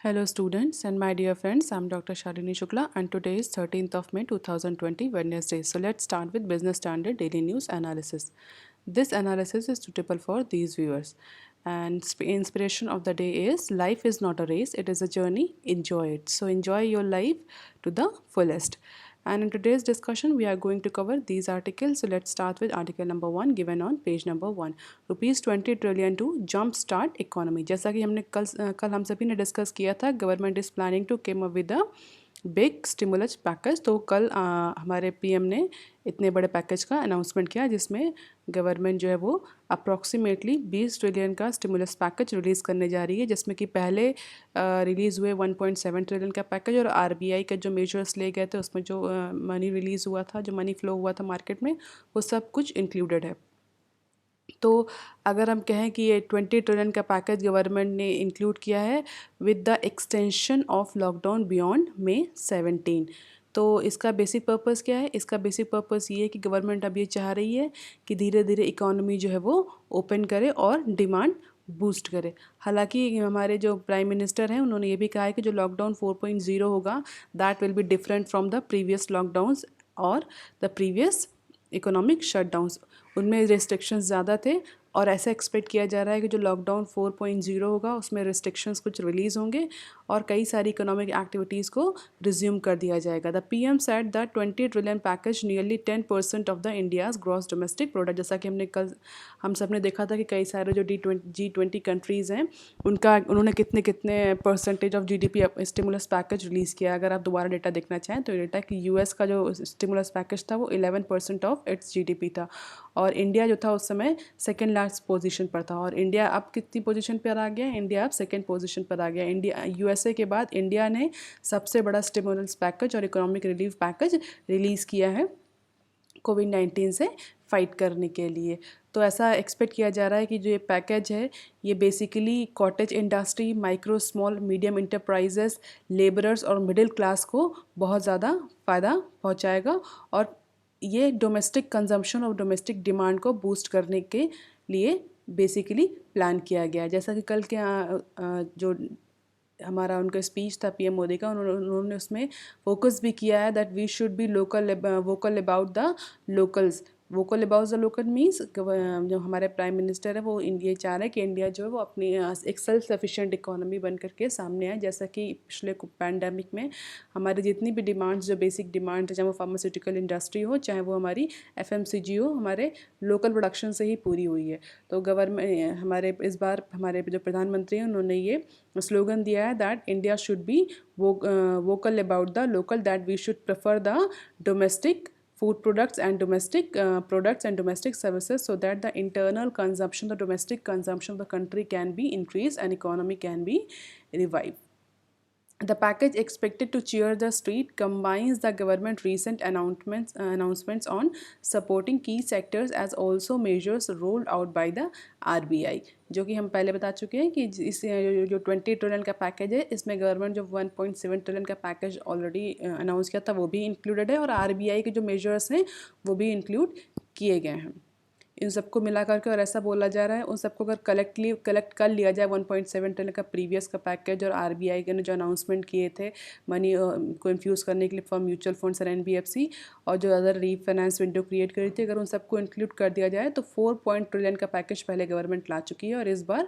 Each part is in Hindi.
Hello students and my dear friends, I'm Dr. Shalini Shukla and today is 13th of May 2020 Wednesday. So let's start with Business Standard Daily News Analysis. This analysis is suitable for these viewers and inspiration of the day is life is not a race, it is a journey, enjoy it. So enjoy your life to the fullest. And in today's discussion, we are going to cover these articles. So let's start with article number 1 given on page number 1. Rupees 20 trillion to jump start economy. जैसा कि हमने कल हम सभी ने डिस्कस किया था, government is planning to came up with a big stimulus package. तो कल हमारे पीएम ने इतने बड़े पैकेज का अनाउंसमेंट किया जिसमें गवर्नमेंट जो है वो अप्रॉक्सीमेटली 20 ट्रिलियन का स्टिमुलस पैकेज रिलीज़ करने जा रही है, जिसमें कि पहले रिलीज़ हुए 1.7 ट्रिलियन का पैकेज और आरबीआई के जो मेजर्स ले गए थे उसमें जो मनी रिलीज़ हुआ था, जो मनी फ्लो हुआ था मार्केट में, वो सब कुछ इंक्लूडेड है. तो अगर हम कहें कि ये 20 ट्रिलियन का पैकेज गवर्नमेंट ने इंक्लूड किया है with the extension of lockdown beyond May 17. तो इसका बेसिक पर्पस क्या है? इसका बेसिक पर्पस ये है कि गवर्नमेंट अब ये चाह रही है कि धीरे धीरे इकोनॉमी जो है वो ओपन करे और डिमांड बूस्ट करे. हालांकि हमारे जो प्राइम मिनिस्टर हैं उन्होंने ये भी कहा है कि जो लॉकडाउन 4.0 होगा that will be different from the previous lockdowns और द प्रीवियस इकोनॉमिक शटडाउन्स. उनमें रिस्ट्रिक्शंस ज़्यादा थे और ऐसा एक्सपेक्ट किया जा रहा है कि जो लॉकडाउन 4.0 होगा उसमें रिस्ट्रिक्शंस कुछ रिलीज़ होंगे और कई सारी इकोनॉमिक एक्टिविटीज़ को रिज्यूम कर दिया जाएगा. The PM said the 20 trillion package nearly 10% of the India's gross domestic product. जैसा कि हमने कल हम सब ने देखा था कि कई सारे जो G20 कंट्रीज़ हैं उन्होंने कितने कितने percentage of GDP stimulus package release किया. अगर आप दोबारा डेटा देखना चाहें तो डेटा कि यूएस का जो स्टिमुलस पैकेज था वो 11% ऑफ इट्स जीडीपी था और इंडिया जो था उस समय सेकेंड लास्ट पोजीशन पर था. और इंडिया अब कितनी पोजीशन पर आ गया? इंडिया अब सेकेंड पोजीशन पर आ गया. इंडिया यूएसए के बाद इंडिया ने सबसे बड़ा स्टिमुलस पैकेज और इकोनॉमिक रिलीफ पैकेज रिलीज़ किया है कोविड-19 से फाइट करने के लिए. तो ऐसा एक्सपेक्ट किया जा रहा है कि जो ये पैकेज है ये basically cottage industry, micro small medium enterprises, labourers और मिडिल क्लास को बहुत ज़्यादा फ़ायदा पहुंचाएगा और ये डोमेस्टिक कंजम्पशन और डोमेस्टिक डिमांड को बूस्ट करने के लिए बेसिकली प्लान किया गया है. जैसा कि कल के जो हमारा उनका स्पीच था पीएम मोदी का, उन्होंने उसमें फोकस भी किया है that we should be vocal about the locals. Vocal about the local means जो हमारे प्राइम मिनिस्टर है वो इंडिया चाह रहे हैं कि इंडिया जो है वो अपनी एक सेल्फ सफिशिएंट इकोनॉमी बन करके सामने आए. जैसा कि पिछले पैंडमिक में हमारी जितनी भी डिमांड्स, जो बेसिक डिमांड है, चाहे वो फार्मास्यूटिकल इंडस्ट्री हो, चाहे वो हमारी एफएमसीजी हो, हमारे लोकल प्रोडक्शन से ही पूरी हुई है. तो गवर्नमेंट हमारे इस बार हमारे जो प्रधानमंत्री हैं उन्होंने ये स्लोगन दिया है that India should be vocal about the local, that we should prefer the domestic food products and domestic products and domestic services so that the internal consumption, the domestic consumption of the country can be increased and economy can be revived. The package expected to cheer the street combines the government recent announcements on supporting key sectors as also measures rolled out by the RBI. जो कि हम पहले बता चुके हैं कि इस जो 20 ट्रिलियन का पैकेज है इसमें गवर्नमेंट जो 1.7 ट्रिलियन का पैकेज ऑलरेडी अनाउंस किया था वो भी इंक्लूडेड है और आरबीआई के जो मेजर्स हैं वो भी इंक्लूड किए गए हैं. इन सबको मिला करके और ऐसा बोला जा रहा है उन सबको अगर कलेक्ट कर लिया जाए 1.7 ट्रिलियन का प्रीवियस का पैकेज और आरबीआई के ने जो अनाउंसमेंट किए थे मनी को इन्फ्यूज़ करने के लिए फॉर म्यूचुअल फंड्स और एनबीएफसी और जो अदर रीफाइनेंस विंडो क्रिएट करी थी, अगर उन सबको इंक्लूड कर दिया जाए तो 4 ट्रिलियन का पैकेज पहले गवर्नमेंट ला चुकी है और इस बार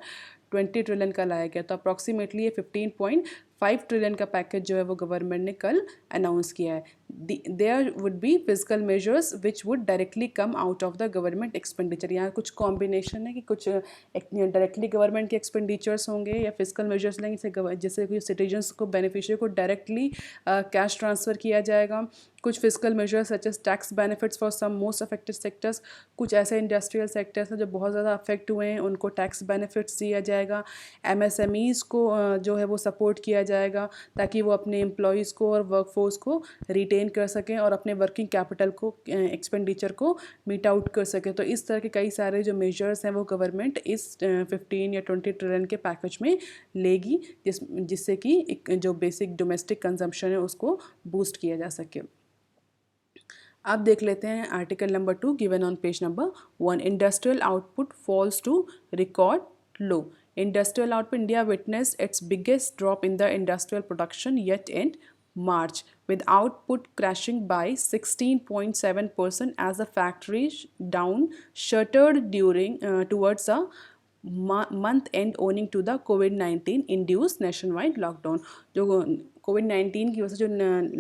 20 ट्रिलियन का लाया गया. तो अप्रॉक्सीमेटली ये 15.5 ट्रिलियन का पैकेज जो है वो गवर्नमेंट ने कल अनाउंस किया है. There would be physical measures which would directly come out of the government expenditure. यहाँ कुछ कॉम्बिनेशन है कि कुछ डायरेक्टली गवर्नमेंट के एक्सपेंडिचर्स होंगे या फिजिकल मेजर्स लेंगे जैसे कि सिटीजन्स को बेनिफिशियरी को डायरेक्टली कैश ट्रांसफ़र किया जाएगा. कुछ physical measures such as tax benefits for some most affected sectors. कुछ ऐसे इंडस्ट्रियल सेक्टर्स हैं जो बहुत ज़्यादा अफेक्ट हुए हैं उनको टैक्स बेनिफिट्स दिया जाएगा. एमएसएमईज़ को जो है वो सपोर्ट किया जाएगा ताकि वो अपने एम्प्लॉयज़ को और वर्कफोर्स को रिटेन कर सकें और अपने वर्किंग कैपिटल को एक्सपेंडिचर को मीट आउट कर सकें. तो इस तरह के कई सारे जो मेजर्स हैं वो गवर्नमेंट इस 15 या 20 ट्रिलियन के पैकेज में लेगी जिससे कि जो बेसिक डोमेस्टिक कंजम्पशन है उसको बूस्ट किया जा सके. अब देख लेते हैं article number 2 given on page number 1. Industrial output falls to record low. Industrial output, India witnessed its biggest drop in the industrial production yet in March, with output crashing by 16.7% as the factory down shuttered during towards a month end owing to the covid induced nationwide lockdown। जो कोविड-19 की वजह से जो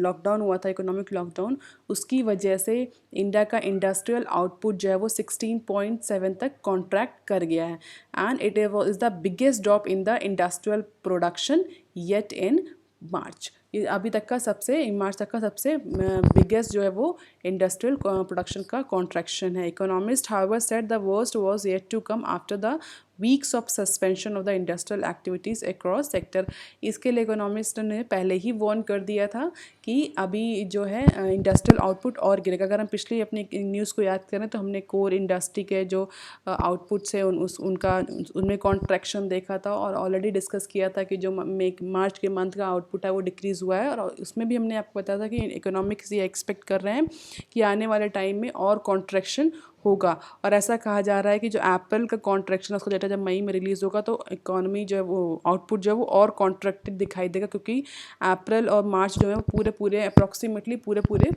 लॉकडाउन हुआ था, इकोनॉमिक लॉकडाउन, उसकी वजह से इंडिया का इंडस्ट्रियल आउटपुट जो है वो 16.7 तक कॉन्ट्रैक्ट कर गया है and it is the biggest drop in the industrial production yet in March. ये अभी तक का सबसे मार्च तक का सबसे बिगेस्ट जो है वो इंडस्ट्रियल प्रोडक्शन का कॉन्ट्रैक्शन है। Economist however said the worst was yet to come after the weeks of suspension of the industrial activities across sector. इसके लिए इकोनॉमिस्ट ने पहले ही वार्न कर दिया था कि अभी जो है इंडस्ट्रियल आउटपुट और गिरेगा। अगर हम पिछली अपनी न्यूज़ को याद करें तो हमने कोर इंडस्ट्री के जो आउटपुट्स है उनमें कॉन्ट्रैक्शन देखा था और ऑलरेडी डिस्कस किया था कि जो मार्च के मंथ का आउटपुट है वो डिक्रीज़ हुआ है, और उसमें भी हमने आपको बताया था कि इकोनॉमिक्स ये एक्सपेक्ट कर रहे हैं कि आने वाले टाइम में और कॉन्ट्रैक्शन होगा। और ऐसा कहा जा रहा है कि जो एप्पल का कॉन्ट्रैक्शन उसका डेटा जब मई में रिलीज़ होगा तो इकोनॉमी जो है वो आउटपुट जो है वो और कॉन्ट्रैक्टेड दिखाई देगा, क्योंकि अप्रैल और मार्च जो है वो पूरे अप्रॉक्सीमेटली पूरे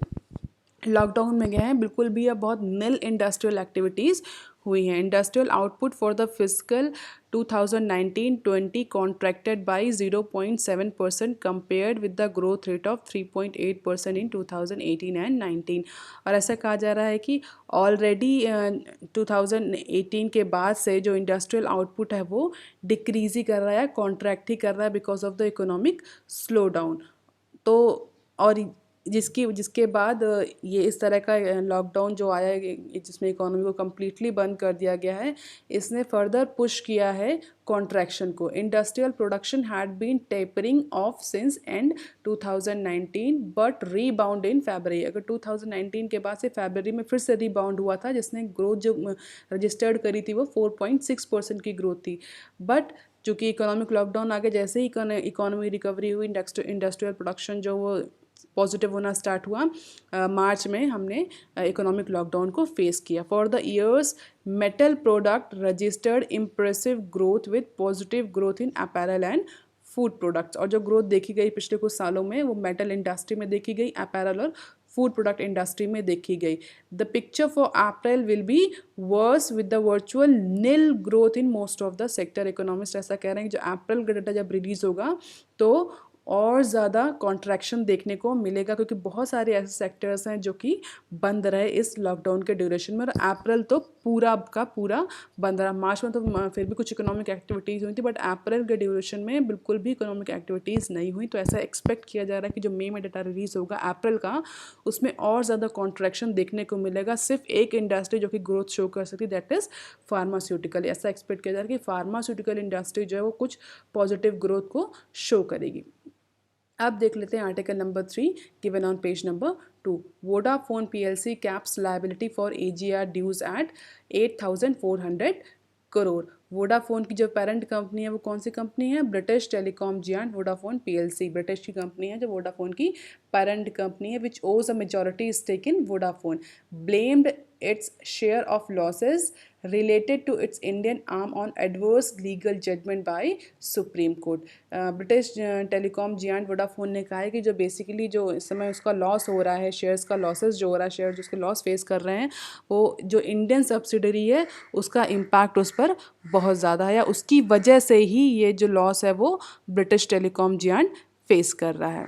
लॉकडाउन में गए हैं, बिल्कुल भी अब बहुत निल इंडस्ट्रियल एक्टिविटीज़ हुई हैं। Industrial output for the physical 2019-20 contracted by 0.7% compared with the growth rate of 3.8% in 2018 and 19। और ऐसा कहा जा रहा है कि ऑलरेडी 2018 के बाद से जो इंडस्ट्रियल आउटपुट है वो डिक्रीज़ ही कर रहा है, कॉन्ट्रैक्ट ही कर रहा है because of the economic slow down. तो और जिसके बाद ये इस तरह का लॉकडाउन जो आया है जिसमें इकोनॉमी को कम्प्लीटली बंद कर दिया गया है, इसने फर्दर पुश किया है कॉन्ट्रैक्शन को। Industrial production had been tapering off since end 2019 but rebound in February. अगर 2019 के बाद से फरवरी में फिर से रीबाउंड हुआ था, जिसने ग्रोथ जो रजिस्टर्ड करी थी वो 4.6% की ग्रोथ थी। बट चूँकि इकोनॉमिक लॉकडाउन आ गया, जैसे ही इकोनॉमी रिकवरी हुई, इंडस्ट्रियल प्रोडक्शन जो वो पॉजिटिव होना स्टार्ट हुआ, मार्च में हमने इकोनॉमिक लॉकडाउन को फेस किया। For the years metal product registered impressive growth with positive growth in apparel and food products. और जो ग्रोथ देखी गई पिछले कुछ सालों में वो मेटल इंडस्ट्री में देखी गई, अपैरल और फूड प्रोडक्ट इंडस्ट्री में देखी गई। The picture for April will be versed with the virtual nil growth in most of the sector. Economist ऐसा कह रहे हैं कि जो अप्रैल का डेटा जब रिलीज होगा तो और ज़्यादा कॉन्ट्रैक्शन देखने को मिलेगा, क्योंकि बहुत सारे ऐसे सेक्टर्स हैं जो कि बंद रहे इस लॉकडाउन के ड्यूरेशन में। और अप्रैल तो पूरा का पूरा बंद रहा। मार्च में तो फिर भी कुछ इकोनॉमिक एक्टिविटीज़ हुई थी, बट अप्रैल के ड्यूरेशन में बिल्कुल भी इकोनॉमिक एक्टिविटीज़ नहीं हुई। तो ऐसा एक्सपेक्ट किया जा रहा है कि जो मई में डाटा रिलीज़ होगा अप्रैल का, उसमें और ज़्यादा कॉन्ट्रैक्शन देखने को मिलेगा। सिर्फ एक इंडस्ट्री जो कि ग्रोथ शो कर सकती है, दैट इज़ फार्मास्यूटिकल। ऐसा एक्सपेक्ट किया जा रहा है कि फार्मास्यूटिकल इंडस्ट्री जो है वो कुछ पॉजिटिव ग्रोथ को शो करेगी। अब देख लेते हैं article number 3 given on page number 2। Vodafone PLC caps liability for AGR dues at 8,400 crore. Vodafone की जो पेरेंट कंपनी है वो कौन सी कंपनी है? British telecom giant Vodafone PLC British की कंपनी है जो वोडाफोन की पेरेंट कंपनी है, which owns a majority stake in Vodafone, blamed its share of losses related to its Indian arm on adverse legal judgment by Supreme Court। British telecom giant Vodafone ने कहा है कि जो बेसिकली जो इस समय उसका लॉस हो रहा है, शेयर्स का लॉसेस जो हो रहा है, शेयर जो उसके लॉस फेस कर रहे हैं, वो जो इंडियन सब्सिडरी है उसका इम्पैक्ट उस पर बहुत ज़्यादा है, या उसकी वजह से ही ये जो लॉस है वो ब्रिटिश टेलीकॉम जियांट फेस कर रहा है।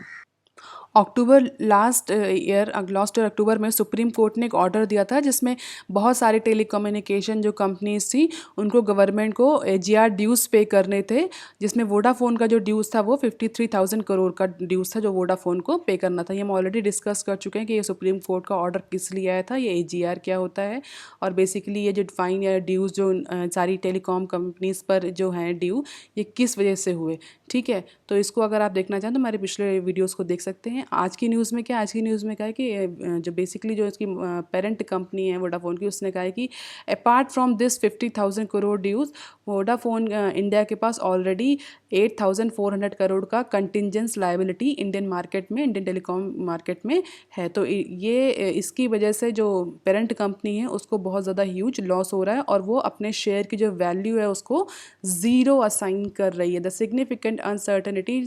लास्ट ईयर अक्टूबर में सुप्रीम कोर्ट ने एक ऑर्डर दिया था जिसमें बहुत सारी टेलीकम्युनिकेशन जो कंपनीज थी उनको गवर्नमेंट को AGR ड्यूज़ पे करने थे, जिसमें वोडाफोन का जो ड्यूज़ था वो 53,000 करोड़ का ड्यूज़ था जो वोडाफोन को पे करना था। ये हम ऑलरेडी डिस्कस कर चुके हैं कि ये सुप्रीम कोर्ट का ऑर्डर किस लिए आया था, ये AGR क्या होता है, और बेसिकली ये जो फाइन या ड्यूज़ जो सारी टेलीकॉम कंपनीज़ पर जो हैं ड्यू, ये किस वजह से हुए। ठीक है, तो इसको अगर आप देखना चाहें तो हमारे पिछले वीडियोज़ को देख सकते हैं। आज की न्यूज़ में क्या, आज की न्यूज़ में क्या है कि जो बेसिकली जो इसकी पेरेंट कंपनी है वोडाफोन की, उसने कहा है कि apart from this 50,000 crore dues, Vodafone India के पास ऑलरेडी 8,400 करोड़ का कंटिजेंस लायबिलिटी इंडियन मार्केट में, इंडियन टेलीकॉम मार्केट में है। तो ये इसकी वजह से जो पेरेंट कंपनी है उसको बहुत ज़्यादा ह्यूज लॉस हो रहा है और वो अपने शेयर की जो वैल्यू है उसको ज़ीरो असाइन कर रही है। The significant uncertainty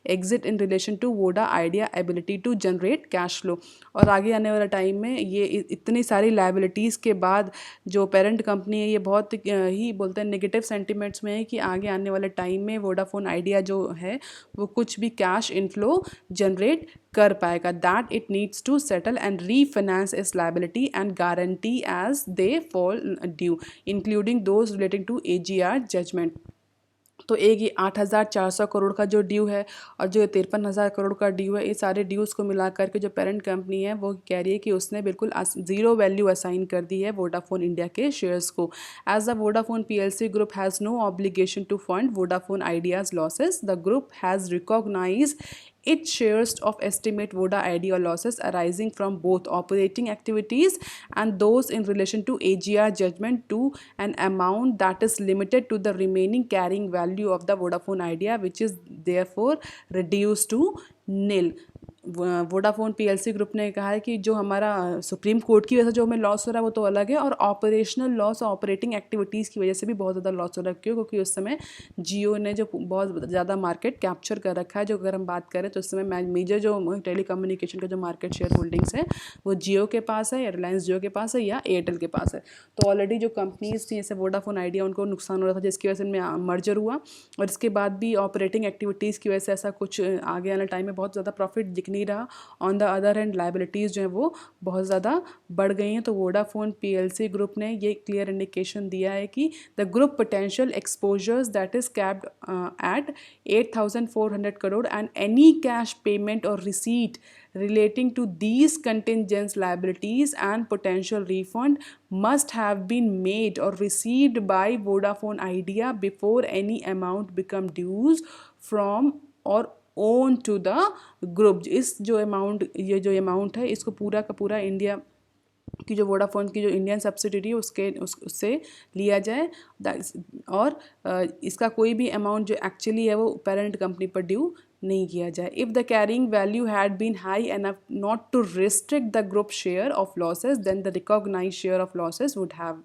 exist in relation to Voda Idea ability to generate cash flow. और आगे आने वाला टाइम में ये इतनी सारी लायबिलिटीज़ के बाद जो पेरेंट कंपनी है ये बहुत ही बोलते हैं नेगेटिव सेंटिमेंट्स में है कि आगे आने वाले टाइम में वोडाफोन आइडिया जो है वो कुछ भी कैश इनफ्लो जनरेट कर पाएगा, that it needs to settle and refinance its liability and guarantee as they fall due including those relating to AGR judgment. तो एक ये 8,400 करोड़ का जो ड्यू है और जो 53,000 करोड़ का ड्यू है, ये सारे ड्यूज़ को मिला करके जो पेरेंट कंपनी है वो कह रही है कि उसने बिल्कुल ज़ीरो वैल्यू असाइन कर दी है वोडाफोन इंडिया के शेयर्स को। As the Vodafone PLC group has no obligation to fund Vodafone Idea's losses, the group has recognise its shares of estimate Voda idea losses arising from both operating activities and those in relation to AGR judgment to an amount that is limited to the remaining carrying value of the Vodafone idea, which is therefore reduced to nil। Vodafone PLC group ने कहा है कि जो हमारा सुप्रीम कोर्ट की वजह से जो हमें लॉस हो रहा है वो तो अलग है, और ऑपरेशनल लॉस और ऑपरेटिंग एक्टिविटीज़ की वजह से भी बहुत ज़्यादा लॉस हो रहा है। क्यों? क्योंकि उस समय जियो ने जो बहुत ज़्यादा मार्केट कैप्चर कर रखा है। जो अगर हम बात करें तो उस समय मेजर जो टेली कम्युनिकेशन का जो मार्केट शेयर होल्डिंग्स है वो जियो के पास है, या रिलायंस जियो के पास है, या एयरटेल के पास है। तो ऑलरेडी जो कंपनीज थी जैसे वोडाफोन आइडिया उनको नुकसान हो रहा था जिसकी वजह से इनमें मर्जर हुआ, और इसके बाद भी ऑपरेटिंग एक्टिविटीज़ की वजह से ऐसा कुछ आगे आने टाइम में बहुत ज़्यादा प्रॉफिट दिख नहीं रहा। On the other hand liabilities जो हैं वो बहुत ज़्यादा बढ़ गई हैं। तो वोडाफोन PLC ग्रुप ने ये क्लियर इंडिकेशन दिया है कि the group potential exposures that is capped at 8,400 crore and any cash payment or receipt relating to these contingent liabilities and potential refund must have been made or received by Vodafone Idea before any amount become dues from or owed to the group. इस जो अमाउंट, ये जो अमाउंट है इसको पूरा का पूरा इंडिया की जो वोडाफोन की जो इंडियन सब्सिडियरी उससे लिया जाए, और इसका कोई भी अमाउंट जो एक्चुअली है वो पेरेंट कंपनी पर ड्यू नहीं किया जाए। If the carrying value had been high enough not to restrict the group share of losses then the recognise share of losses would have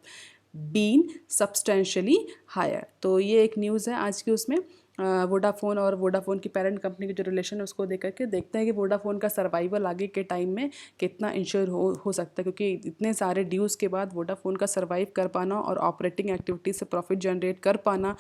been substantially higher. तो ये एक न्यूज़ है आज की। उसमें वोडाफोन और वोडाफोन की पेरेंट कंपनी के जो रिलेशन है उसको देख करके देखते हैं कि वोडाफोन का सर्वाइवल आगे के टाइम में कितना इंश्योर हो सकता है, क्योंकि इतने सारे ड्यूज़ के बाद वोडाफोन का सर्वाइव कर पाना और ऑपरेटिंग एक्टिविटीज़ से प्रॉफिट जनरेट कर पाना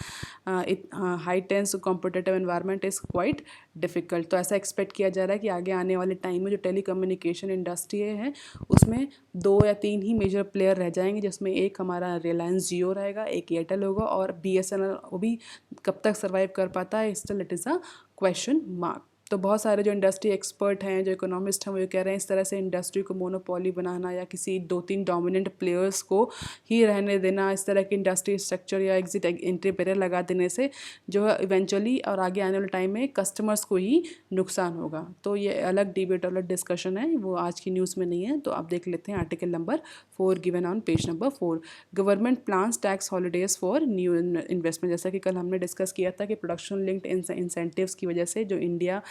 high tense competitive environment is quite difficult. तो ऐसा एक्सपेक्ट किया जा रहा है कि आगे आने वाले टाइम में जो टेली कम्युनिकेशन इंडस्ट्री है उसमें 2 या 3 ही मेजर प्लेयर रह जाएंगे, जिसमें एक हमारा रिलायंस जियो रहेगा, एक एयरटेल होगा, और BSNL वो भी कब तक सर्वाइव कर पाता है still it is a question mark. तो बहुत सारे जो इंडस्ट्री एक्सपर्ट हैं, जो इकोनॉमिस्ट हैं, वो ये कह रहे हैं इस तरह से इंडस्ट्री को मोनोपोली बनाना या किसी 2-3 डोमिनेंट प्लेयर्स को ही रहने देना, इस तरह की इंडस्ट्री स्ट्रक्चर या एग्जिट एंट्री बैरियर लगा देने से जो है इवेंचुअली और आगे आने वाले टाइम में कस्टमर्स को ही नुकसान होगा। तो ये अलग डिबेट, अलग डिस्कशन है, वो आज की न्यूज़ में नहीं है। तो आप देख लेते हैं article number 4 given on page number 4। Government plans tax holidays for new investment. जैसा कि कल हमने डिस्कस किया था कि प्रोडक्शन लिंक्ड इंसेंटिव्स की वजह से जो इंडिया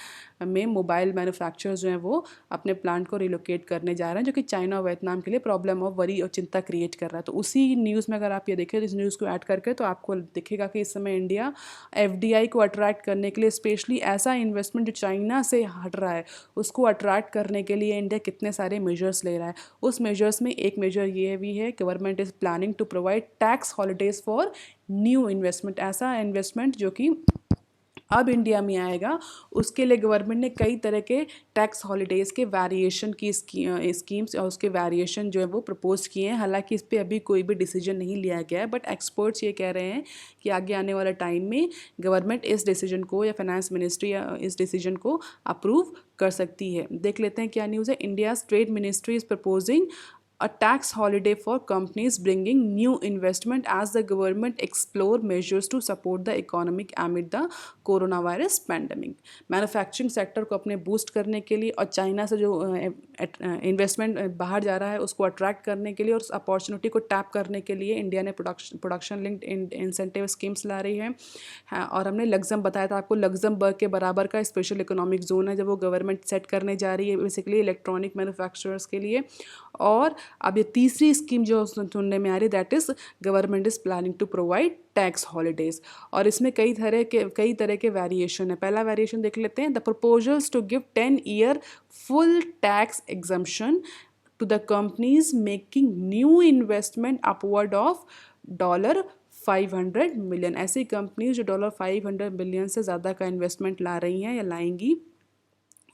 में मोबाइल मैन्युफैक्चरर्स जो हैं वो अपने प्लांट को रिलोकेट करने जा रहे हैं, जो कि चाइना और वियतनाम के लिए प्रॉब्लम और वरी और चिंता क्रिएट कर रहा है। तो उसी न्यूज़ में अगर आप ये देखें, इस न्यूज़ को ऐड करके, तो आपको दिखेगा कि इस समय इंडिया FDI को अट्रैक्ट करने के लिए, स्पेशली ऐसा इन्वेस्टमेंट जो चाइना से हट रहा है उसको अट्रैक्ट करने के लिए इंडिया कितने सारे मेजर्स ले रहा है। उस मेजर्स में एक मेजर ये भी है, government is planning to provide tax holidays for new investment. ऐसा इन्वेस्टमेंट जो कि अब इंडिया में आएगा, उसके लिए गवर्नमेंट ने कई तरह के टैक्स हॉलीडेज़ के वेरिएशन की स्कीम्स और उसके वेरिएशन जो है वो प्रपोज किए हैं। हालांकि इस पर अभी कोई भी डिसीजन नहीं लिया गया है, बट एक्सपर्ट्स ये कह रहे हैं कि आगे आने वाला टाइम में गवर्नमेंट इस डिसीजन को या फाइनेंस मिनिस्ट्री या इस डिसीजन को अप्रूव कर सकती है। देख लेते हैं क्या न्यूज़ है। India trade ministry is proposing a tax holiday for companies bringing new investment as the government explore measures to support the economic amid the coronavirus pandemic. Manufacturing sector को अपने बूस्ट करने के लिए और चाइना से जो इन्वेस्टमेंट बाहर जा रहा है उसको अट्रैक्ट करने के लिए और उस अपॉर्चुनिटी को टैप करने के लिए इंडिया ने प्रोडक्शन लिंक्ड इंसेंटिव स्कीम्स ला रही है। और हमने लग्जम बताया था आपको, लग्जमबर्ग के बराबर का स्पेशल इकोनॉमिक जोन है जब वो गवर्नमेंट सेट करने जा रही है बेसिकली इलेक्ट्रॉनिक मैन्युफैक्चरर्स के लिए। और अब ये तीसरी स्कीम जो सुनने में आ रही है that is government is planning to provide tax holidays. और इसमें कई तरह के वेरिएशन है। पहला वेरिएशन देख लेते हैं, the proposals to give 10-year full tax exemption to the companies making new investment upward of $500 million. ऐसी कंपनीज जो $500 मिलियन से ज़्यादा का इन्वेस्टमेंट ला रही हैं या लाएंगी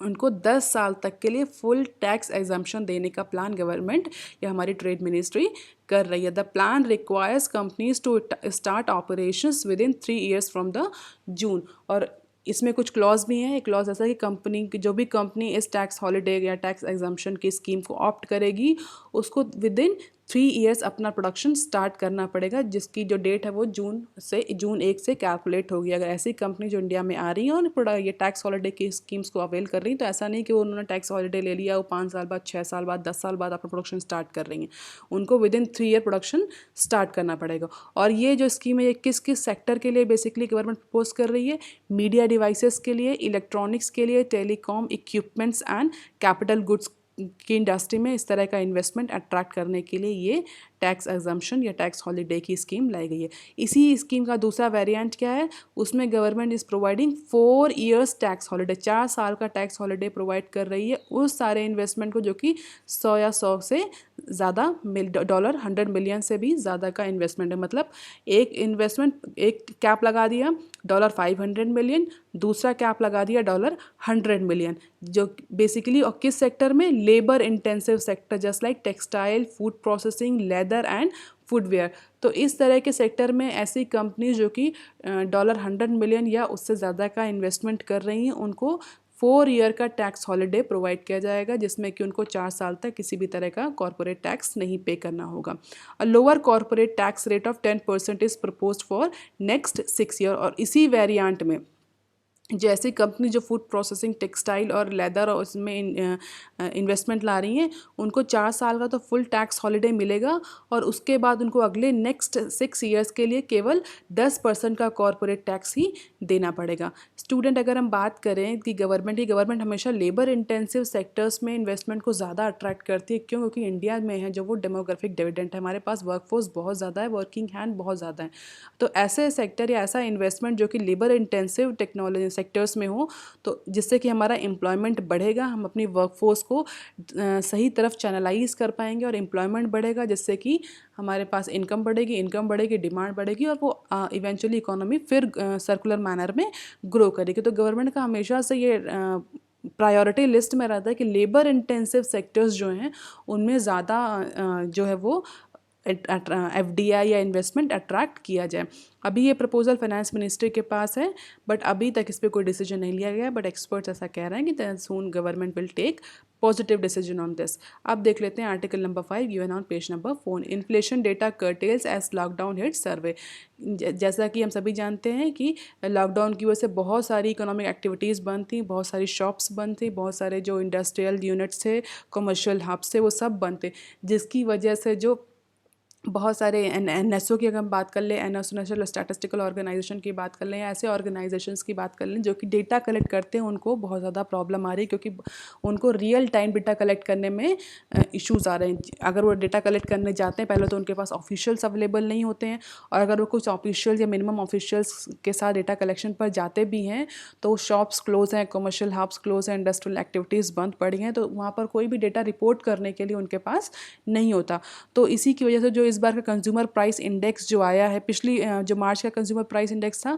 उनको 10 साल तक के लिए फुल टैक्स एग्जम्पशन देने का प्लान गवर्नमेंट या हमारी ट्रेड मिनिस्ट्री कर रही है। The plan requires companies to start operations within 3 years from the June. और इसमें कुछ क्लॉज भी हैं। एक क्लॉज ऐसा कि जो भी कंपनी इस टैक्स हॉलीडे या टैक्स एग्जम्पशन की स्कीम को ऑप्ट करेगी उसको विद इन 3 years अपना प्रोडक्शन स्टार्ट करना पड़ेगा, जिसकी जो डेट है वो जून 1 से कैलकुलेट होगी। अगर ऐसी कंपनी जो इंडिया में आ रही है और ये टैक्स हॉलीडे की स्कीम्स को अवेल कर रही हैं तो ऐसा नहीं कि वो उन्होंने टैक्स हॉलीडे ले लिया, वो 5 साल बाद, 6 साल बाद, 10 साल बाद अपना प्रोडक्शन स्टार्ट कर रही हैं। उनको with in 3 year production start करना पड़ेगा। और ये जो स्कीम है ये किस किस सेक्टर के लिए बेसिकली गवर्नमेंट प्रपोज कर रही है? मीडिया डिवाइसेस के लिए, इलेक्ट्रॉनिक्स के लिए, telecom equipments and capital goods की इंडस्ट्री में इस तरह का इन्वेस्टमेंट अट्रैक्ट करने के लिए ये टैक्स एग्जम्पशन या टैक्स हॉलीडे की स्कीम लाई गई है। इसी स्कीम का दूसरा वेरिएंट क्या है? उसमें government is providing 4 years tax holiday, 4 साल का टैक्स हॉलीडे प्रोवाइड कर रही है उस सारे इन्वेस्टमेंट को जो कि 100 या 100 से ज़्यादा $100 मिलियन से भी ज़्यादा का इन्वेस्टमेंट है। मतलब एक इन्वेस्टमेंट, एक कैप लगा दिया $500 मिलियन, दूसरा कैप लगा दिया $100 मिलियन, जो बेसिकली और किस सेक्टर में? Labour intensive sector just like textile, food processing, leather and footwear. तो इस तरह के सेक्टर में ऐसी कंपनी जो कि $100 मिलियन या उससे ज़्यादा का इन्वेस्टमेंट कर रही हैं उनको 4 year का टैक्स हॉलीडे प्रोवाइड किया जाएगा, जिसमें कि उनको 4 साल तक किसी भी तरह का कॉर्पोरेट टैक्स नहीं पे करना होगा। A lower corporate tax rate of 10% is proposed for next 6 year। और इसी वेरिएंट में जैसी कंपनी जो फूड प्रोसेसिंग, टेक्सटाइल और लेदर और उसमें इन्वेस्टमेंट ला रही हैं उनको 4 साल का तो फुल टैक्स हॉलीडे मिलेगा और उसके बाद उनको अगले नेक्स्ट 6 years के लिए केवल 10% का कॉर्पोरेट टैक्स ही देना पड़ेगा। स्टूडेंट, अगर हम बात करें कि गवर्नमेंट हमेशा लेबर इंटेंसिव सेक्टर्स में इन्वेस्टमेंट को ज़्यादा अट्रैक्ट करती है। क्यों? क्योंकि इंडिया में है जो वो डेमोग्राफिक डिविडेंड है, हमारे पास वर्कफोर्स बहुत ज़्यादा है, वर्किंग हैंड बहुत ज़्यादा है। तो ऐसे सेक्टर या ऐसा इन्वेस्टमेंट जो कि लेबर इंटेंसिव टेक्नोलॉजी सेक्टर्स में हो तो जिससे कि हमारा एम्प्लॉयमेंट बढ़ेगा, हम अपनी वर्कफोर्स को सही तरफ चैनलाइज कर पाएंगे और एम्प्लॉयमेंट बढ़ेगा, जिससे कि हमारे पास इनकम बढ़ेगी, डिमांड बढ़ेगी और वो इवेंचुअली इकोनॉमी फिर सर्कुलर मैनर में ग्रो करेगी। तो गवर्नमेंट का हमेशा से ये प्रायोरिटी लिस्ट में रहता है कि लेबर इंटेंसिव सेक्टर्स जो हैं उनमें ज़्यादा जो है वो FDI या इन्वेस्टमेंट अट्रैक्ट किया जाए। अभी ये प्रपोजल फाइनेंस मिनिस्ट्री के पास है बट अभी तक इस पर कोई डिसीजन नहीं लिया गया है, बट एक्सपर्ट्स ऐसा कह रहे हैं कि soon government will take positive decision on this. अब देख लेते हैं article number 5 given on page number 4। Inflation data curtails as lockdown hit survey. जैसा कि हम सभी जानते हैं कि लॉकडाउन की वजह से बहुत सारी इकोनॉमिक एक्टिविटीज़ बंद थी, बहुत सारी शॉप्स बंद थी, बहुत सारे जो इंडस्ट्रियल यूनिट्स थे, कमर्शियल हब्स थे, वो सब बंद थे, जिसकी वजह से जो बहुत सारे NSO की अगर हम बात कर लें, NSO नेशनल स्टैटिस्टिकल ऑर्गेनाइजेशन की बात कर लें या ऐसे ऑर्गेनाइजेशंस की बात कर लें जो कि डेटा कलेक्ट करते हैं, उनको बहुत ज़्यादा प्रॉब्लम आ रही है क्योंकि उनको रियल टाइम डेटा कलेक्ट करने में इश्यूज़ आ रहे हैं। अगर वो डेटा कलेक्ट करने जाते हैं पहले तो उनके पास ऑफिशियल्स अवेलेबल नहीं होते हैं, और अगर वो कुछ ऑफिशियल्स या मिनिमम ऑफिशियल्स के साथ डेटा कलेक्शन पर जाते भी हैं तो शॉप्स क्लोज हैं, कमर्शियल हब्स क्लोज हैं, इंडस्ट्रियल एक्टिविटीज़ बंद पड़ी हैं, तो वहाँ पर कोई भी डेटा रिपोर्ट करने के लिए उनके पास नहीं होता। तो इसी की वजह से जो इस बार का कंज्यूमर प्राइस इंडेक्स जो आया है, पिछली जो मार्च का कंज्यूमर प्राइस इंडेक्स था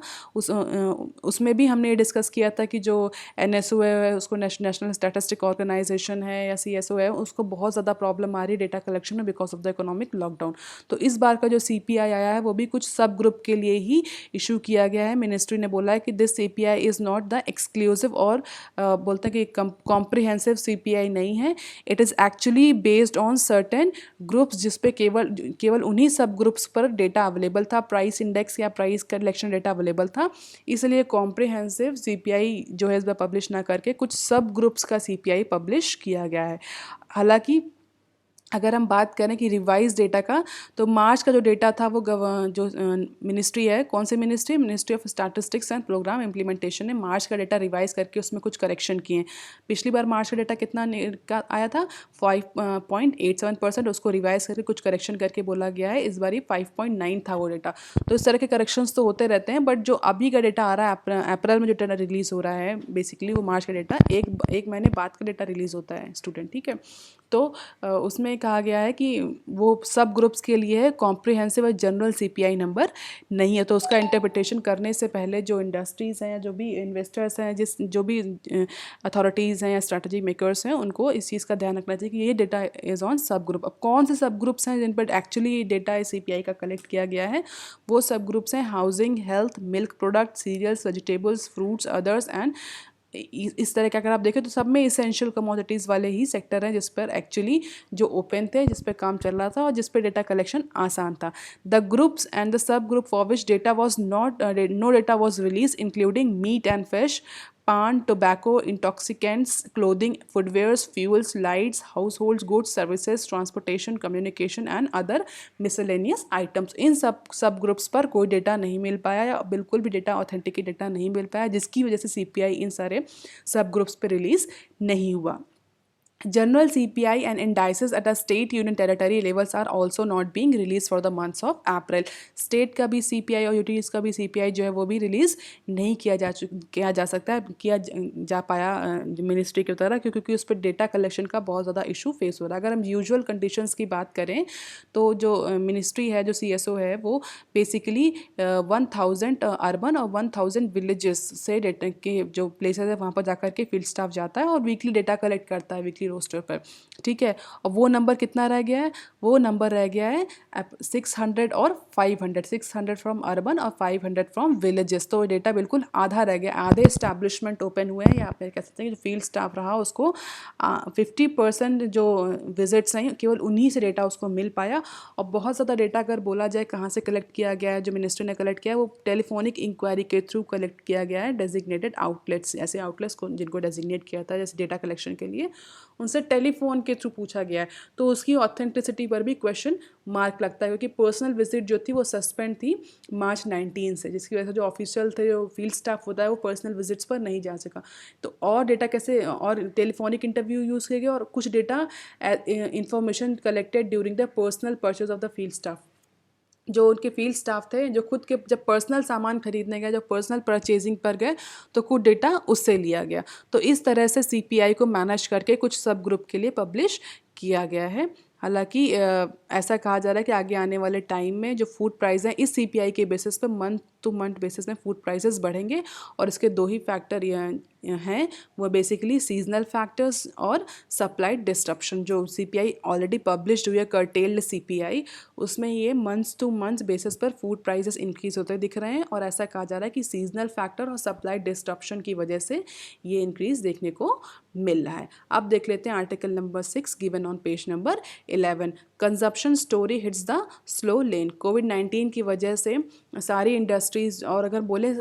उसमें भी हमने ये डिस्कस किया था कि जो NSO है, उसको नेशनल स्टैटिस्टिक ऑर्गेनाइजेशन है या CSO है, उसको बहुत ज़्यादा प्रॉब्लम आ रही है डेटा कलेक्शन में because of the economic lockdown. तो इस बार का जो CPI आया है वो भी कुछ सब ग्रुप के लिए ही इशू किया गया है। मिनिस्ट्री ने बोला है कि this CPI is not the exclusive और बोलते हैं कि कॉम्प्रिहेंसिव CPI नहीं है, it is actually based on certain groups जिस पे केवल उन्हीं सब ग्रुप्स पर डेटा अवेलेबल था, प्राइस इंडेक्स या प्राइस कलेक्शन डेटा अवेलेबल था। इसलिए कॉम्प्रिहेंसिव CPI जो है इस बार पब्लिश ना करके कुछ सब ग्रुप्स का CPI पब्लिश किया गया है। हालांकि अगर हम बात करें कि रिवाइज डेटा का, तो मार्च का जो डेटा था वो जो मिनिस्ट्री है, कौन सी ministry of statistics and programme implementation ने मार्च का डेटा रिवाइज करके उसमें कुछ करेक्शन किए। पिछली बार मार्च का डेटा कितना का आया था 5.87%, उसको रिवाइज करके कुछ करेक्शन करके बोला गया है। इस बार ये 5.9 था वो डेटा। तो इस तरह के करेक्शंस तो होते रहते हैं, बट जो अभी का डेटा आ रहा है अप्रैल में जो डेटा रिलीज़ हो रहा है, बेसिकली वो मार्च का डेटा एक महीने बाद का डेटा रिलीज़ होता है स्टूडेंट, ठीक है। तो उसमें कहा गया है कि वो सब ग्रुप्स के लिए है, कॉम्प्रिहेंसिव और जनरल CPI नंबर नहीं है। तो उसका इंटरप्रिटेशन करने से पहले जो इंडस्ट्रीज़ हैं, जो भी इन्वेस्टर्स हैं, जो भी अथॉरिटीज़ हैं या स्ट्रैटेजी मेकर्स हैं, उनको इस चीज़ का ध्यान रखना चाहिए कि ये data is on subgroup. अब कौन से सब ग्रुप्स हैं जिन पर एक्चुअली डेटा CPI का कलेक्ट किया गया है? वो सब ग्रुप्स हैं housing, health, milk product, cereals, vegetables, fruits, others and इस तरह के अगर आप देखें तो सब में इसेंशियल कमोडिटीज़ वाले ही सेक्टर हैं जिस पर एक्चुअली जो ओपन थे, जिस पर काम चल रहा था और जिस पर डेटा कलेक्शन आसान था। The groups and the subgroup for which data was no data was release including meat and fish, paan, tobacco, intoxicants, clothing, footwears, fuels, lights, household goods, services, transportation, communication and other miscellaneous items। इन सब ग्रुप्स पर कोई डेटा नहीं मिल पाया या बिल्कुल भी डेटा ऑथेंटिक डेटा नहीं मिल पाया, जिसकी वजह से CPI इन सारे सब ग्रुप्स पर रिलीज़ नहीं हुआ। General CPI and indices at a state union territory levels are also not being released for the months of April। State का भी CPI और यूटीज का भी CPI जो है वो भी रिलीज़ नहीं किया जा सकता है, किया जा पाया मिनिस्ट्री की तरह, क्योंकि उस पर डेटा कलेक्शन का बहुत ज़्यादा इशू फेस हो रहा है। अगर हम यूजुअल कंडीशंस की बात करें तो जो मिनिस्ट्री है, जो CSO है, वो बेसिकली 1000 अर्बन और 1000 विलेजेस से डेटा के जो प्लेसेस है वहाँ पर जाकर के फील्ड स्टाफ जाता है और वीकली डेटा कलेक्ट करता है वीकली रोस्टर पर, ठीक है। और वो नंबर कितना रह गया है? वो नंबर रह गया है 600 और 500, 600 फ्रॉम अर्बन और 500 फ्रॉम विलेजेस। तो डेटा बिल्कुल आधा रह गया। आधे इस्टेब्लिशमेंट ओपन हुए हैं, या आप कह सकते हैं कि जो फील्ड स्टाफ रहा उसको 50% जो विजिट्स हैं केवल उन्हीं से डेटा उसको मिल पाया। और बहुत ज़्यादा डेटा अगर बोला जाए कहाँ से कलेक्ट किया गया है, जो मिनिस्ट्री ने कलेक्ट किया है वो टेलीफोनिक इंक्वायरी के थ्रू कलेक्ट किया गया है। डेजिग्नेटेड आउटलेट्स, ऐसे आउटलेट्स को जिनको डेजिग्नेट किया था जैसे डेटा कलेक्शन के लिए, उनसे टेलीफोन के थ्रू पूछा गया है। तो उसकी ऑथेंटिसिटी पर भी क्वेश्चन मार्क लगता है, क्योंकि पर्सनल विजिट जो थी वो सस्पेंड थी मार्च 19 से, जिसकी वजह से जो ऑफिशियल थे, जो फील्ड स्टाफ होता है, वो पर्सनल विजिट्स पर नहीं जा सका। तो और डेटा कैसे, और टेलीफोनिक इंटरव्यू यूज़ किया गया और कुछ data information collected during the personal purchase of the field staff. जो उनके फील्ड स्टाफ थे, जो खुद के जब पर्सनल सामान खरीदने गए, जब पर्सनल परचेजिंग पर गए, तो कुछ डेटा उससे लिया गया। तो इस तरह से CPI को मैनेज करके कुछ सब ग्रुप के लिए पब्लिश किया गया है। हालांकि ऐसा कहा जा रहा है कि आगे आने वाले टाइम में जो फूड प्राइस हैं इस CPI के बेसिस पे मंथ टू मंथ बेसिस में फूड प्राइसेस बढ़ेंगे, और इसके दो ही फैक्टर हैं, वो बेसिकली सीजनल फैक्टर्स और सप्लाई डिस्ट्रप्शन। जो CPI ऑलरेडी पब्लिश्ड हुई है, कर्टेल्ड CPI, उसमें ये मंथ्स टू मंथ्स बेसिस पर फूड प्राइसेस इंक्रीज होते दिख रहे हैं, और ऐसा कहा जा रहा है कि सीजनल फैक्टर और सप्लाई डिस्ट्रप्शन की वजह से ये इंक्रीज देखने को मिल रहा है। अब देख लेते हैं article number 6 given on page number 11। Consumption story hits the slow lane. कोविड-19 की वजह से सारी इंडस्ट्रीज, और अगर बोले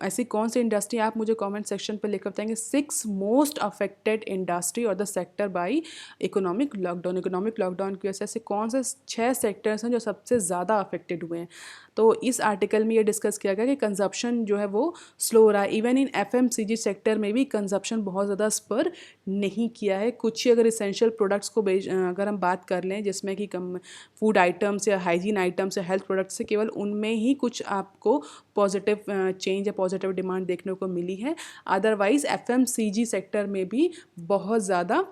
ऐसी कौन सी इंडस्ट्री, आप मुझे कमेंट सेक्शन पर लिखकर बताएंगे 6 मोस्ट अफेक्टेड इंडस्ट्री और the sector bye economic lockdown. Economic lockdown की वजह से कौन से 6 सेक्टर्स हैं जो सबसे ज़्यादा अफेक्टेड हुए हैं। तो इस आर्टिकल में ये डिस्कस किया गया कि कंजप्शन जो है वो स्लो हो रहा है। इवन इन FMCG सेक्टर में भी कंजप्शन बहुत ज़्यादा स्पर नहीं किया है। कुछ ही अगर इसेंशियल प्रोडक्ट्स को अगर हम बात कर लें, जिसमें कि कम फूड आइटम्स या हाइजीन आइटम्स या हेल्थ प्रोडक्ट्स से, केवल उनमें ही कुछ आपको पॉजिटिव चेंज या पॉजिटिव डिमांड देखने को मिली है। अदरवाइज FMCG सेक्टर में भी बहुत ज़्यादा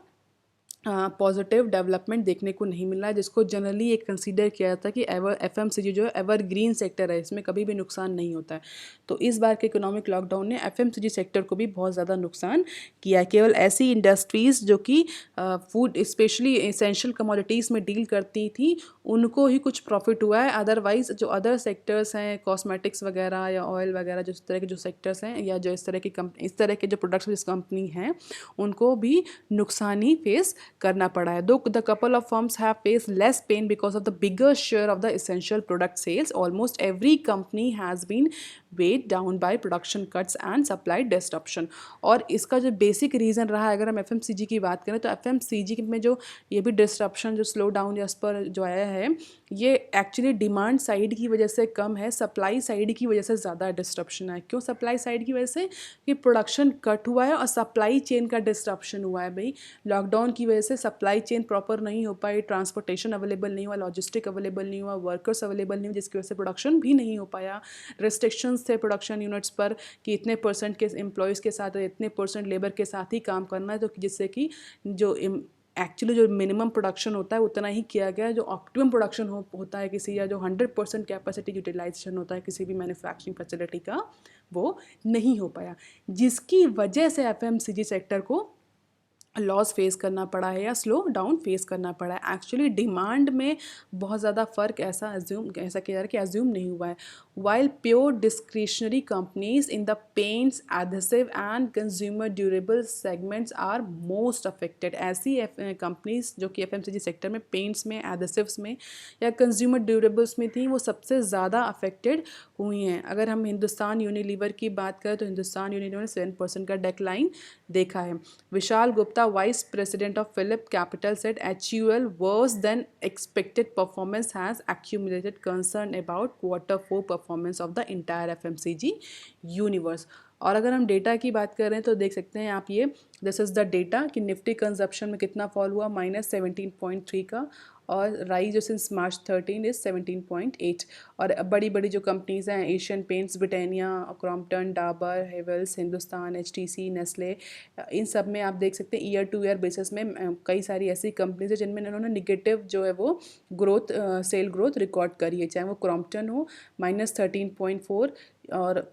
पॉजिटिव डेवलपमेंट देखने को नहीं मिल रहा है, जिसको जनरली एक कंसीडर किया जाता है कि एफएमसीजी जो है एवरग्रीन सेक्टर है, इसमें कभी भी नुकसान नहीं होता है। तो इस बार के इकोनॉमिक लॉकडाउन ने एफएमसीजी सेक्टर को भी बहुत ज़्यादा नुकसान किया है। केवल ऐसी इंडस्ट्रीज़ जो कि फूड स्पेशली एसेंशियल कमोडिटीज़ में डील करती थी उनको ही कुछ प्रॉफिट हुआ है। अदरवाइज जो अदर सेक्टर्स हैं, कॉस्मेटिक्स वगैरह या ऑयल वगैरह, जो इस तरह के जो सेक्टर्स हैं या जो इस तरह के जो प्रोडक्ट्स जिस कंपनी हैं उनको भी नुकसान ही फेस करना पड़ा है। Though the couple of firms have face less pain because of the bigger share of the essential product sales, almost every company has been weighed down by production cuts and supply disruption. और इसका जो बेसिक रीज़न रहा है, अगर हम एफएमसीजी की बात करें तो एफएमसीजी में जो ये भी डिस्ट्रप्शन, जो स्लो डाउन या उस पर जो आया है, ये एक्चुअली डिमांड साइड की वजह से कम है, सप्लाई साइड की वजह से ज़्यादा डिस्ट्रप्शन है। क्यों सप्लाई साइड की वजह से? कि प्रोडक्शन कट हुआ है और सप्लाई चेन का डिस्ट्रप्शन हुआ है। भाई लॉकडाउन की वजह से सप्लाई चेन प्रॉपर नहीं हो पाई, ट्रांसपोर्टेशन अवेलेबल नहीं हुआ, लॉजिस्टिक अवेलेबल नहीं हुआ, वर्कर्स अवेलेबल नहीं हुआ, जिसकी वजह से प्रोडक्शन भी नहीं हो पाया। रिस्ट्रिक्शंस थे प्रोडक्शन यूनिट्स पर कि इतने परसेंट के एम्प्लॉयज़ के साथ, इतने परसेंट लेबर के साथ ही काम करना है, तो जिससे कि जो एक्चुअली जो मिनिमम प्रोडक्शन होता है उतना ही किया गया। जो ऑप्टिमम प्रोडक्शन होता है किसी, या जो 100% कैपेसिटी यूटिलाइजेशन होता है किसी भी मैन्युफैक्चरिंग फैसिलिटी का, वो नहीं हो पाया, जिसकी वजह से एफएमसीजी सेक्टर को लॉस फेस करना पड़ा है या स्लो डाउन फेस करना पड़ा है। एक्चुअली डिमांड में बहुत ज़्यादा फ़र्क ऐसा किया जा रहा है कि एज्यूम नहीं हुआ है। While pure discretionary companies in the paints, adhesive and consumer durable segments are most affected. ऐसी कंपनीज जो कि एफएमसीजी सेक्टर में पेंट्स में, एडहेसिव्स में या कंज्यूमर ड्यूरेबल्स में थी, वो सबसे ज़्यादा अफेक्टेड हुई हैं। अगर हम हिंदुस्तान यूनिलीवर की बात करें तो हिंदुस्तान यूनिलीवर ने 7% का डिक्लाइन देखा है। Vishal Gupta, Vice President of Phillip Capital, said HUL worse than expected performance has accumulated concern about Q4 performance of the entire FMCG universe। और अगर हम डेटा की बात कर रहे हैं तो देख सकते हैं आप, ये दिस इज़ द डेटा कि निफ्टी कंजप्शन में कितना फॉल हुआ, -17.3 का, और राइज जो सिंस मार्च 13 इज़ 17.8। और बड़ी बड़ी जो कंपनीज़ हैं, Asian Paints, Britannia, Crompton, Dabur, Havells, Hindustan, HTC, Nestle, इन सब में आप देख सकते हैं ईयर टू ईयर बेसिस में कई सारी ऐसी कंपनीज है जिनमें इन्होंने निगेटिव जो है वो ग्रोथ, सेल ग्रोथ रिकॉर्ड करी है। चाहे वो क्रॉम्पटन हो -13.4 और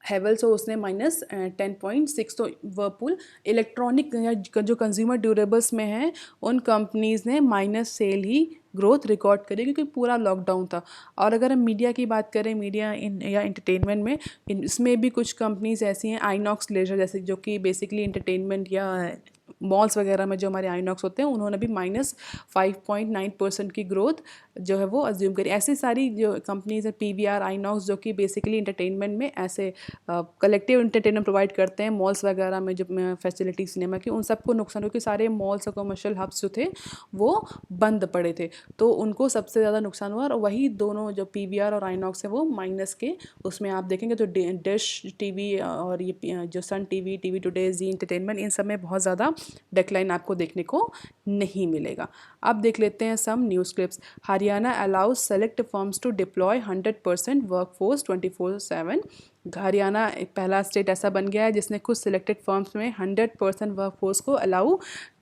हेवल्स हो उसने -10.6। तो वर्लपूल इलेक्ट्रॉनिक जो कंज्यूमर ड्यूरेबल्स में हैं उन कंपनीज़ ने माइनस सेल ही ग्रोथ रिकॉर्ड करी क्योंकि पूरा लॉकडाउन था। और अगर हम मीडिया की बात करें, मीडिया या इंटरटेनमेंट में, इसमें भी कुछ कंपनीज ऐसी हैं, आइनॉक्स लेजर जैसे, जो कि बेसिकली इंटरटेनमेंट या मॉल्स वगैरह में जो हमारे आइनॉक्स होते हैं, उन्होंने भी -5.9% की ग्रोथ जो है वो अज्यूम करी। ऐसी सारी जो कंपनीज हैं, PVR, आइनॉक्स, जो कि बेसिकली इंटरटेनमेंट में ऐसे कलेक्टिव इंटरटेनमेंट प्रोवाइड करते हैं मॉल्स वगैरह में, जो फैसिलिटी सिनेमा की, उन सबको नुकसान, क्योंकि सारे मॉल्स और कमर्शियल हब्स जो थे वो बंद पड़े थे, तो उनको सबसे ज़्यादा नुकसान हुआ। और वही दोनों जो PVR और आइनॉक्स है वो माइनस के उसमें आप देखेंगे तो डिश टीवी और ये जो Sun TV, TV Today, Zee entertainment, इन सब में बहुत ज़्यादा डिक्लाइन आपको देखने को नहीं मिलेगा। अब देख लेते हैं some news clips. Haryana allows select firms to deploy 100% workforce 24/7। Haryana पहला स्टेट ऐसा बन गया है जिसने कुछ सिलेक्टेड फर्म्स में 100% वर्कफोर्स को अलाउ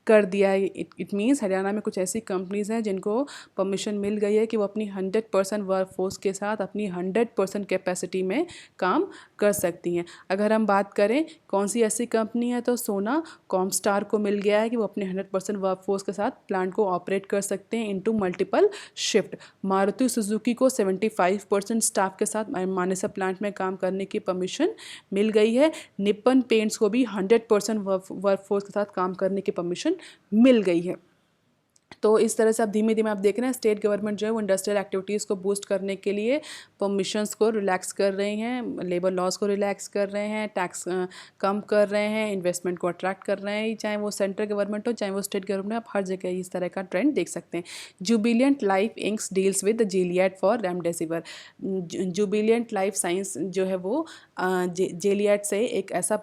कर दिया है। इट मीन्स हरियाणा में कुछ ऐसी कंपनीज़ हैं जिनको परमिशन मिल गई है कि वो अपनी 100% वर्कफोर्स के साथ अपनी 100% कैपेसिटी में काम कर सकती हैं। अगर हम बात करें कौन सी ऐसी कंपनी है, तो सोना कॉमस्टार को मिल गया है कि वो अपने 100% वर्कफोर्स के साथ प्लांट को ऑपरेट कर सकते हैं into multiple shift. Maruti Suzuki को 75% स्टाफ के साथ मानेसर प्लांट में काम करने की परमिशन मिल गई है। निप्पन पेंट्स को भी 100% वर्कफोर्स के साथ काम करने की परमिशन मिल गई है। तो इस तरह से आप धीमे धीमे आप देख रहे हैं स्टेट गवर्नमेंट जो है वो इंडस्ट्रियल एक्टिविटीज़ को बूस्ट करने के लिए परमिशंस को रिलैक्स कर रही हैं, लेबर लॉज को रिलैक्स कर रहे हैं, टैक्स कम कर रहे हैं, इन्वेस्टमेंट को अट्रैक्ट कर रहे हैं, चाहे वो सेंट्रल गवर्नमेंट हो चाहे वो स्टेट गवर्नमेंट हो। आप हर जगह इस तरह का ट्रेंड देख सकते हैं। Jubilant Life inks deals with Gilead for remdesivir. Jubilant Life Science जो है वो जेलिएट से एक ऐसा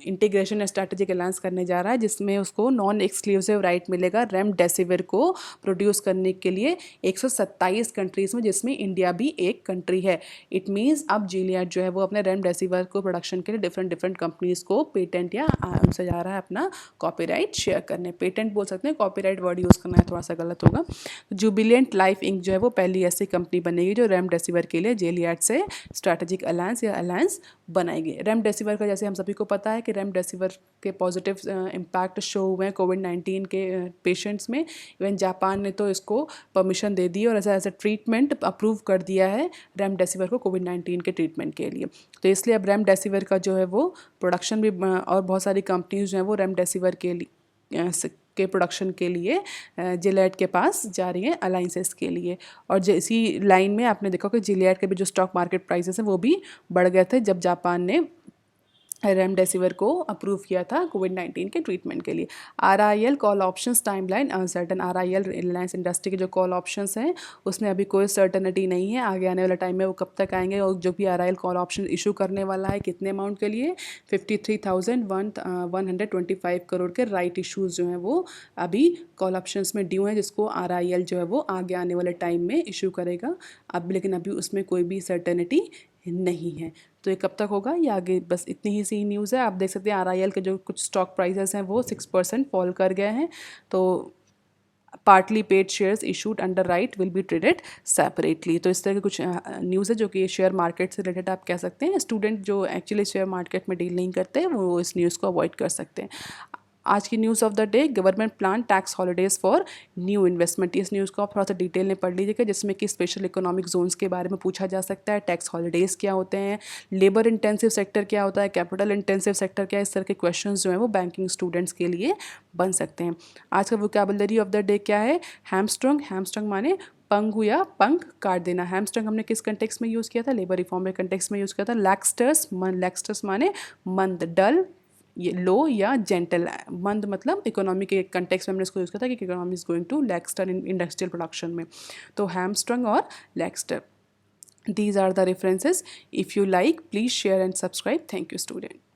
इंटीग्रेशन स्ट्रैटेजिक अलायंस करने जा रहा है जिसमें उसको नॉन एक्सक्लूसिव राइट मिलेगा रेमडेसिविर को प्रोड्यूस करने के लिए 127 कंट्रीज़ में, जिसमें इंडिया भी एक कंट्री है। इट मीन्स अब जिलियड जो है वो अपने रेमडेसिविर को प्रोडक्शन के लिए डिफरेंट कंपनीज़ को पेटेंट या उनसे जा रहा है अपना कॉपीराइट शेयर करने। पेटेंट बोल सकते हैं, कॉपीराइट वर्ड यूज़ करना है थोड़ा सा गलत होगा। जुबिलियंट लाइफ इंक जो है वो पहली ऐसी कंपनी बनेगी जो रेमडेसिविर के लिए जिलियड से स्ट्रैटेजिक अलायंस या अलायंस बनाएगी। रेमडेसिविर का जैसे हम सभी को पता है कि रेमडेसिविर के पॉजिटिव इम्पैक्ट शो हुए हैं कोविड-19 के पेशेंट्स में। इवन जापान ने तो इसको परमिशन दे दी और एज अ ट्रीटमेंट अप्रूव कर दिया है रेमडेसिविर को कोविड-19 के ट्रीटमेंट के लिए। तो इसलिए अब रेमडेसिविर का जो है वो प्रोडक्शन भी और बहुत सारी कंपनीज जो हैं वो रेमडेसिविर के प्रोडक्शन के लिए जिलियड के पास जा रही हैं अलाइंसेस के लिए। और इसी लाइन में आपने देखा कि जिलियड के भी जो स्टॉक मार्केट प्राइसेस हैं वो भी बढ़ गए थे जब जापान ने रेमडेसिविर को अप्रूव किया था कोविड-19 के ट्रीटमेंट के लिए। RIL call options timeline uncertain. RIL Reliance industry के जो कॉल ऑप्शंस हैं उसमें अभी कोई सर्टनिटी नहीं है आगे आने वाले टाइम में वो कब तक आएंगे। और जो भी RIL कॉल ऑप्शन इशू करने वाला है कितने अमाउंट के लिए, 53,125 करोड़ के राइट इशूज़ जो हैं वो अभी कॉल ऑप्शंस में ड्यू हैं, जिसको RIL जो है वो आगे आने वाले टाइम में इशू करेगा। अब लेकिन अभी उसमें कोई भी सर्टेनिटी नहीं है। तो ये कब तक होगा ये आगे, बस इतनी ही सी न्यूज़ है। आप देख सकते हैं RIL के जो कुछ स्टॉक प्राइसेस हैं वो 6% फॉल कर गए हैं। तो partly paid shares issued under right will be traded separately. तो इस तरह के कुछ न्यूज़ है जो कि शेयर मार्केट से रिलेटेड आप कह सकते हैं। स्टूडेंट जो एक्चुअली शेयर मार्केट में डील नहीं करते हैं वो इस न्यूज़ को अवॉइड कर सकते हैं। आज की news of the day, government plan tax holidays for new investment. इस न्यूज़ को आप थोड़ा सा डिटेल में पढ़ लीजिएगा, जिसमें कि स्पेशल इकोनॉमिक जोन्स के बारे में पूछा जा सकता है, टैक्स हॉलीडेज़ क्या होते हैं, लेबर इंटेंसिव सेक्टर क्या होता है, कैपिटल इंटेंसिव सेक्टर क्या है। इस तरह के क्वेश्चंस जो हैं वो बैंकिंग स्टूडेंट्स के लिए बन सकते हैं। आज का वोकैबुलरी ऑफ द डे क्या है, हैमस्ट्रंग। हैमस्ट्रंग माने पंगु या पंख काट देना। हैमस्ट्रंग हमने किस कंटेक्स्ट में यूज़ किया था, लेबर रिफॉर्म के कंटेक्स्ट में यूज़ किया था। लैक्स्टर्स लैक्स्टर्स माने मंद, डल, ये लो या जेंटल। मंद मतलब इकोनॉमी के कंटेक्स्ट में हमने इसको यूज़ किया था कि economy is going to lackluster in industrial production में। तो हैमस्ट्रंग और lackluster, these are the references. If you like please share and subscribe. Thank you student.